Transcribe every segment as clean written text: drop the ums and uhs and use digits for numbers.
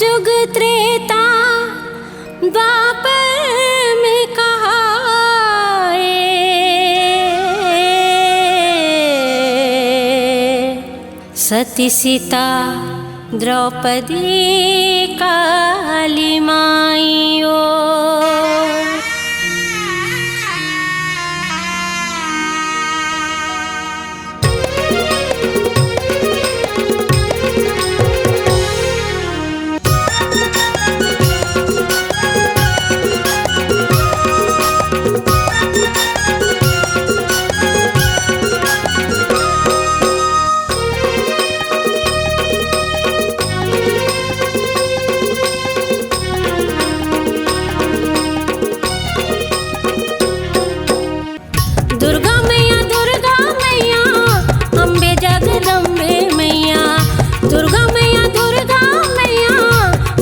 सतयुग त्रेता द्वापर में कहाए, सती सीता द्रौपदी काली माइयो। दुर्गा मैया अम्बे जगदम्बे मैया, दुर्गा मैया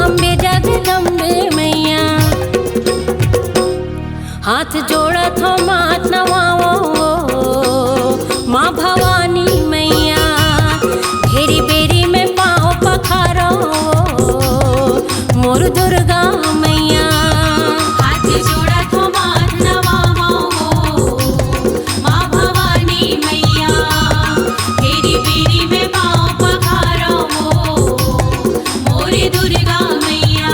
अम्बे जगदम्बे मैया। हाथ जोड़त हो मात नवाओ माँ भवानी मैया, घेरी बेरी में पाँव पखारो मोर दुर्गा मैया। हाथ जोड़त हो मात नवाओ माँ भवानी मैया, घेरी बेरी में पाँव पखारो मोरे दुर्गा मैया।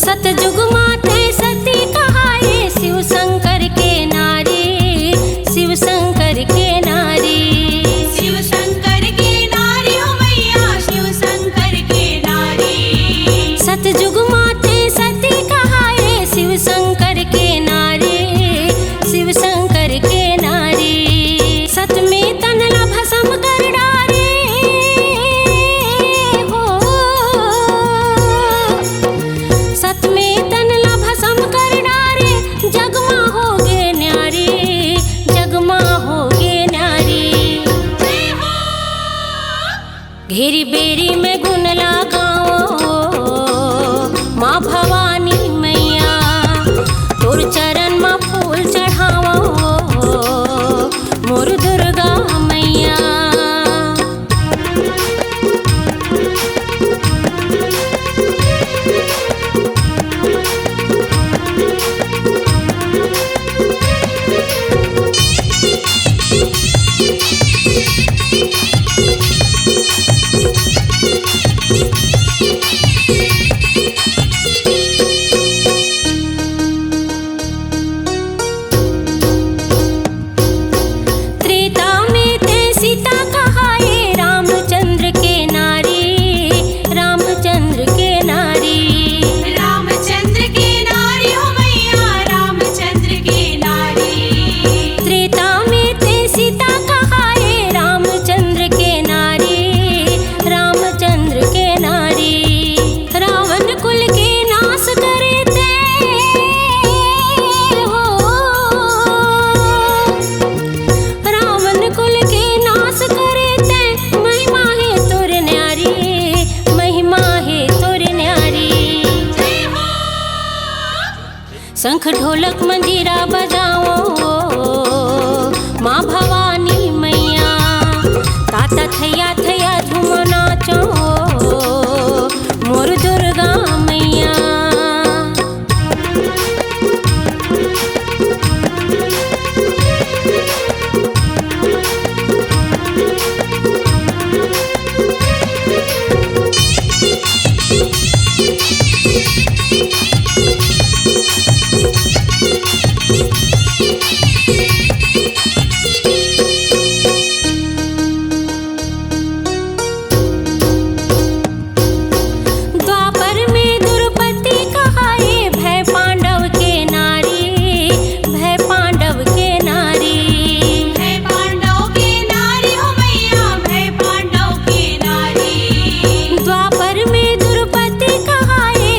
सतयुग माते सती कहाए, शिव शंकर के नारी, शिव शंकर के नारी। शिव शंकर के नारी हो मैया, शिव शंकर के नारी। सतयुग माते सती कहाए, शिव शंकर के नारी, शिव शंकर के नारी। सत में तन ला भस्म कर डारे हो, सत में तन ला भस्म कर डारे, जगमा होगे न्यारी, जगमा होगे न्यारी। घेरी बेरी में गुण लगाओ माँ भवानी मैया, तोर चरण में फूल चढ़ाओ मोर दुर्गा मैया। त्रेता में ते सीता कहाए, रामचंद्र के नारी, रामचंद्र के नारी। रामचंद्र के नारी हो मैया, रामचंद्र के नारी। त्रेता में ते सीता कहाए, रामचंद्र के नारी, रामचंद्र के नारी। रावण कुल के नाश करे ते हो, रावण कुल के नाश करे ते, महिमा है तोर न्यारी, महिमा है तोर न्यारी। शंख ढोलक मंजीरा बजाओ माँ भवानी मैया, ताता थैया थैया झूम नाचो मोर दुर्गा मैया। द्वापर में द्रौपदी कहाए,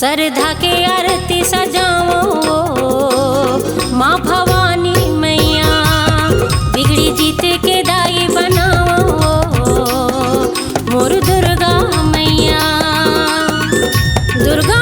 श्रद्धा के आरती सजाओ माँ भवानी मैया, बिगड़ी जीत के दाई बनाओ मोर दुर्गा मैया। दुर्गा